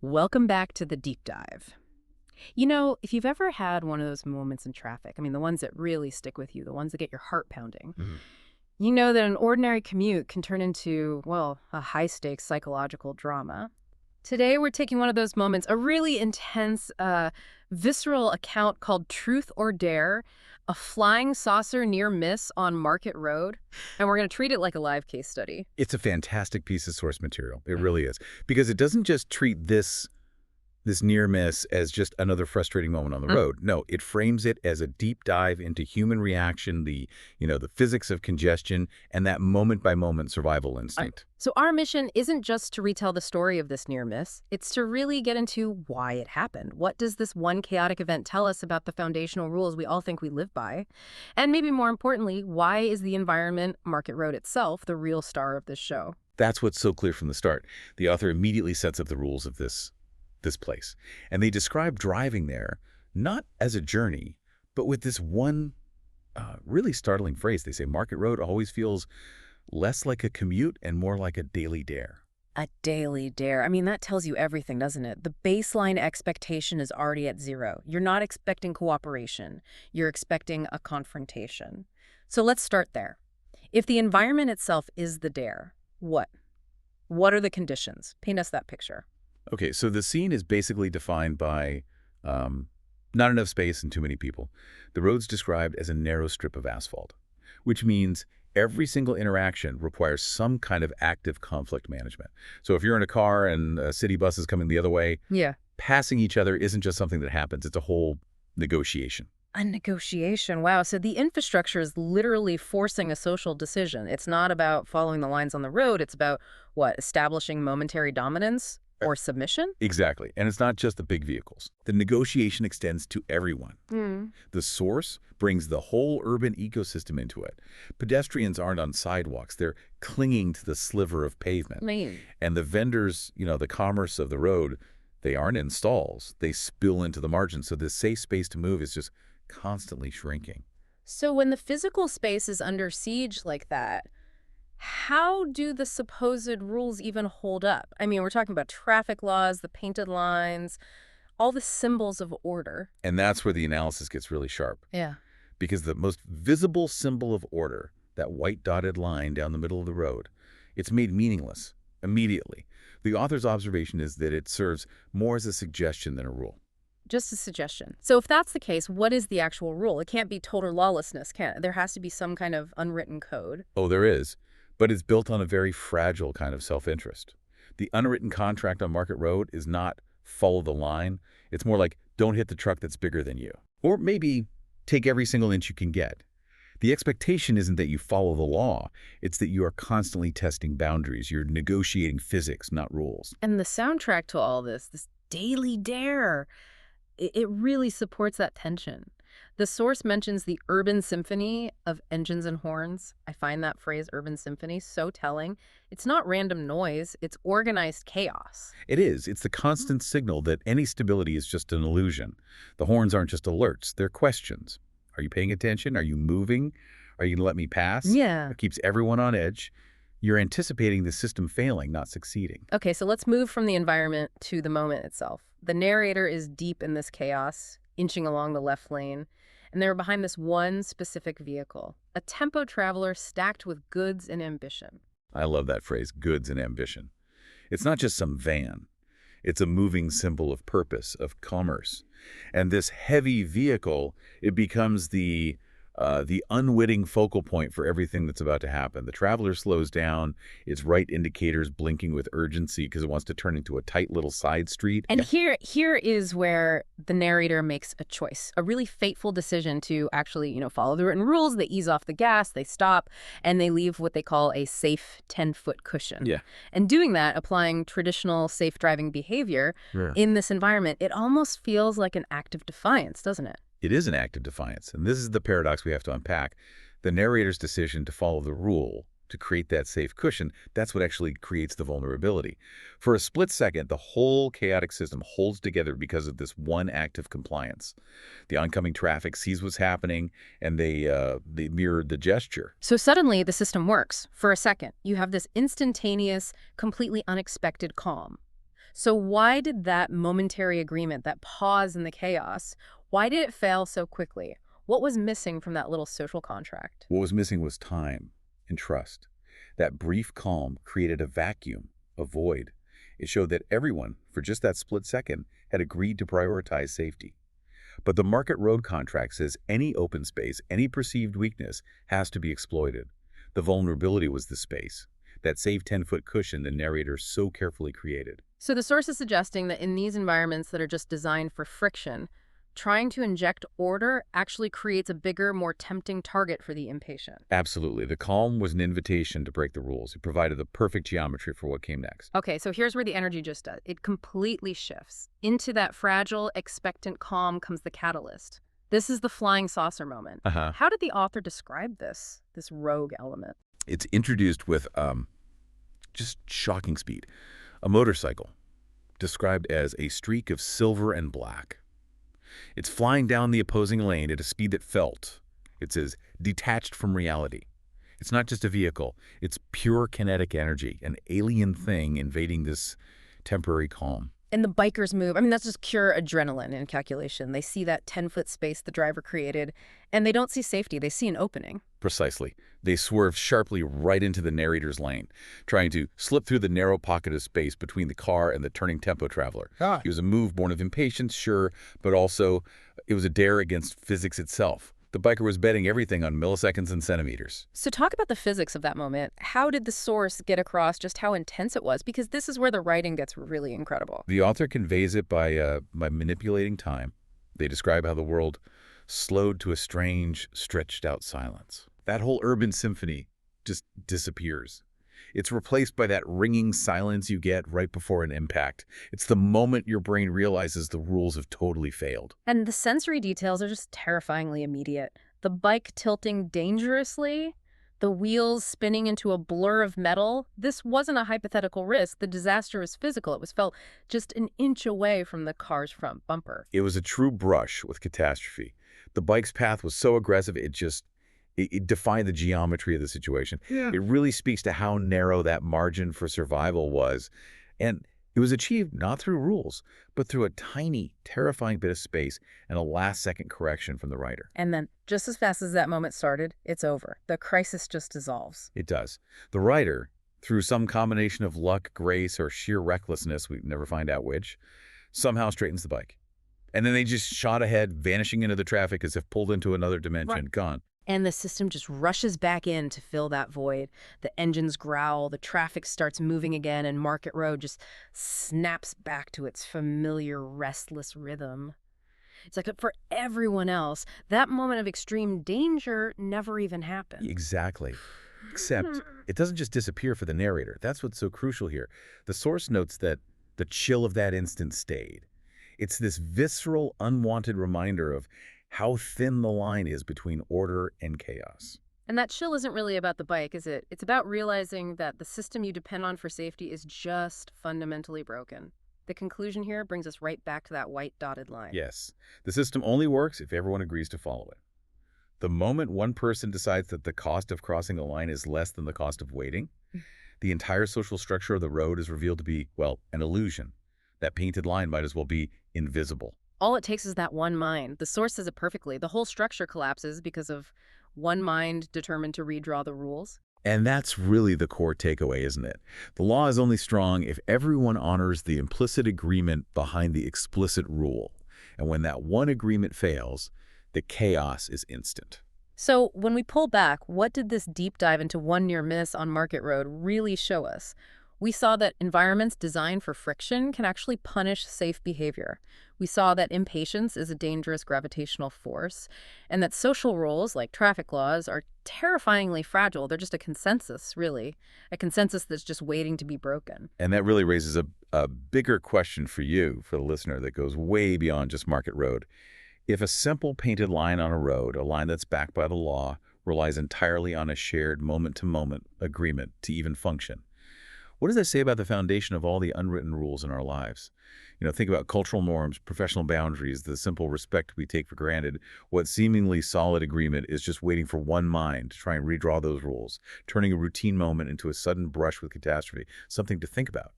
Welcome back to the deep dive. You know, if you've ever had one of those moments in traffic, I mean, the ones that really stick with you, the ones that get your heart pounding, Mhm. you know that an ordinary commute can turn into, well, a high-stakes psychological drama. Today, we're taking one of those moments, a really intense, visceral account called Truth or Dare, a flying saucer near miss on Market Road, and we're going to treat it like a live case study. It's a fantastic piece of source material. It really is. Because it doesn't just treat this near miss as just another frustrating moment on the road. No, it frames it as a deep dive into human reaction, the physics of congestion, and that moment-by-moment survival instinct. So our mission isn't just to retell the story of this near miss, it's to really get into why it happened. What does this one chaotic event tell us about the foundational rules we all think we live by? And maybe more importantly, why is the environment, Market Road itself, the real star of this show? That's what's so clear from the start. The author immediately sets up the rules of this place. And they describe driving there not as a journey, but with this one really startling phrase. They say Market Road always feels less like a commute and more like a daily dare. A daily dare. I mean, that tells you everything, doesn't it? The baseline expectation is already at zero. You're not expecting cooperation. You're expecting a confrontation. So let's start there. If the environment itself is the dare, what? What are the conditions? Paint us that picture. Okay, so the scene is basically defined by not enough space and too many people. The road's described as a narrow strip of asphalt, which means every single interaction requires some kind of active conflict management. So if you're in a car and a city bus is coming the other way, Yeah. passing each other isn't just something that happens. It's a whole negotiation. A negotiation. Wow. So the infrastructure is literally forcing a social decision. It's not about following the lines on the road. It's about, what, establishing momentary dominance or submission? Exactly. And it's not just the big vehicles. The negotiation extends to everyone. Hmm. The source brings the whole urban ecosystem into it. Pedestrians aren't on sidewalks. They're clinging to the sliver of pavement. Man. And the vendors, the commerce of the road, they aren't in stalls. They spill into the margins. So this safe space to move is just constantly shrinking. So when the physical space is under siege like that, how do the supposed rules even hold up? I mean, we're talking about traffic laws, the painted lines, all the symbols of order. And that's where the analysis gets really sharp. Yeah. Because the most visible symbol of order, that white dotted line down the middle of the road, it's made meaningless immediately. The author's observation is that it serves more as a suggestion than a rule. Just a suggestion. So if that's the case, what is the actual rule? It can't be total lawlessness, can it? There has to be some kind of unwritten code. Oh, there is, but it's built on a very fragile kind of self-interest. The unwritten contract on Market Road is not follow the line. It's more like don't hit the truck that's bigger than you. Or maybe take every single inch you can get. The expectation isn't that you follow the law. It's that you are constantly testing boundaries. You're negotiating physics, not rules. And the soundtrack to all this daily dare, it really supports that tension. The source mentions the urban symphony of engines and horns. I find that phrase, urban symphony, so telling. It's not random noise, it's organized chaos. It is. It's the constant signal that any stability is just an illusion. The horns aren't just alerts. They're questions. Are you paying attention? Are you moving? Are you going to let me pass? Yeah. It keeps everyone on edge. You're anticipating the system failing, not succeeding. Okay, so let's move from the environment to the moment itself. The narrator is deep in this chaos, inching along the left lane, and they're behind this one specific vehicle, a tempo traveler stacked with goods and ambition. I love that phrase, goods and ambition. It's not just some van. It's a moving symbol of purpose, of commerce. And this heavy vehicle, it becomes the unwitting focal point for everything that's about to happen. The traveler slows down, its right indicators blinking with urgency because it wants to turn into a tight little side street. And here is where the narrator makes a choice, a really fateful decision to actually, follow the written rules. They ease off the gas, they stop, and they leave what they call a safe 10-foot cushion. Yeah. And doing that, applying traditional safe driving behavior in this environment, it almost feels like an act of defiance, doesn't it? It is an act of defiance, and this is the paradox we have to unpack. The narrator's decision to follow the rule, to create that safe cushion, that's what actually creates the vulnerability. For a split second, the whole chaotic system holds together because of this one act of compliance. The oncoming traffic sees what's happening, and they mirrored the gesture. So suddenly, the system works. For a second, you have this instantaneous, completely unexpected calm. So why did that momentary agreement, that pause in the chaos, why did it fail so quickly? What was missing from that little social contract? What was missing was time and trust. That brief calm created a vacuum, a void. It showed that everyone, for just that split second, had agreed to prioritize safety. But the market road contract says any open space, any perceived weakness, has to be exploited. The vulnerability was the space, that safe 10-foot cushion the narrator so carefully created. So the source is suggesting that in these environments that are just designed for friction, trying to inject order actually creates a bigger, more tempting target for the impatient. Absolutely. The calm was an invitation to break the rules. It provided the perfect geometry for what came next. Okay, so here's where the energy just does. It completely shifts. Into that fragile, expectant calm comes the catalyst. This is the flying saucer moment. Uh-huh. How did the author describe this rogue element? It's introduced with just shocking speed. A motorcycle, described as a streak of silver and black. It's flying down the opposing lane at a speed that felt, it says, detached from reality. It's not just a vehicle, it's pure kinetic energy, an alien thing invading this temporary calm. And the bikers move. I mean, that's just pure adrenaline and calculation. They see that 10-foot space the driver created, and they don't see safety. They see an opening. Precisely. They swerve sharply right into the narrator's lane, trying to slip through the narrow pocket of space between the car and the turning tempo traveler. Ah, It was a move born of impatience, sure, but also it was a dare against physics itself. The biker was betting everything on milliseconds and centimeters. So talk about the physics of that moment. How did the source get across just how intense it was? Because this is where the writing gets really incredible. The author conveys it by manipulating time. They describe how the world slowed to a strange, stretched-out silence. That whole urban symphony just disappears. It's replaced by that ringing silence you get right before an impact. It's the moment your brain realizes the rules have totally failed. And the sensory details are just terrifyingly immediate. The bike tilting dangerously, the wheels spinning into a blur of metal. This wasn't a hypothetical risk. The disaster was physical. It was felt just an inch away from the car's front bumper. It was a true brush with catastrophe. The bike's path was so aggressive, it defied the geometry of the situation. yeah. It really speaks to how narrow that margin for survival was. And it was achieved not through rules, but through a tiny, terrifying bit of space and a last-second correction from the writer. And then, just as fast as that moment started, it's over. The crisis just dissolves. It does. The writer, through some combination of luck, grace, or sheer recklessness, we never find out which, somehow straightens the bike. And then they just shot ahead, vanishing into the traffic as if pulled into another dimension, Right. gone. And the system just rushes back in to fill that void. The engines growl, the traffic starts moving again, and Market Road just snaps back to its familiar restless rhythm. It's like for everyone else, that moment of extreme danger never even happened. Exactly. Except it doesn't just disappear for the narrator. That's what's so crucial here. The source notes that the chill of that instant stayed. It's this visceral, unwanted reminder of how thin the line is between order and chaos. And that chill isn't really about the bike, is it? It's about realizing that the system you depend on for safety is just fundamentally broken. The conclusion here brings us right back to that white dotted line. Yes, the system only works if everyone agrees to follow it. The moment one person decides that the cost of crossing the line is less than the cost of waiting, the entire social structure of the road is revealed to be, well, an illusion. That painted line might as well be invisible. All it takes is that one mind. The source says it perfectly. The whole structure collapses because of one mind determined to redraw the rules. And that's really the core takeaway, isn't it? The law is only strong if everyone honors the implicit agreement behind the explicit rule. And when that one agreement fails, the chaos is instant. So when we pull back, what did this deep dive into one near miss on Market Road really show us? We saw that environments designed for friction can actually punish safe behavior. We saw that impatience is a dangerous gravitational force, and that social rules, like traffic laws, are terrifyingly fragile. They're just a consensus, really. A consensus that's just waiting to be broken. And that really raises a bigger question for you, for the listener, that goes way beyond just Market Road. If a simple painted line on a road, a line that's backed by the law, relies entirely on a shared moment-to-moment agreement to even function, what does that say about the foundation of all the unwritten rules in our lives? Think about cultural norms, professional boundaries, the simple respect we take for granted. What seemingly solid agreement is just waiting for one mind to try and redraw those rules, turning a routine moment into a sudden brush with catastrophe, something to think about.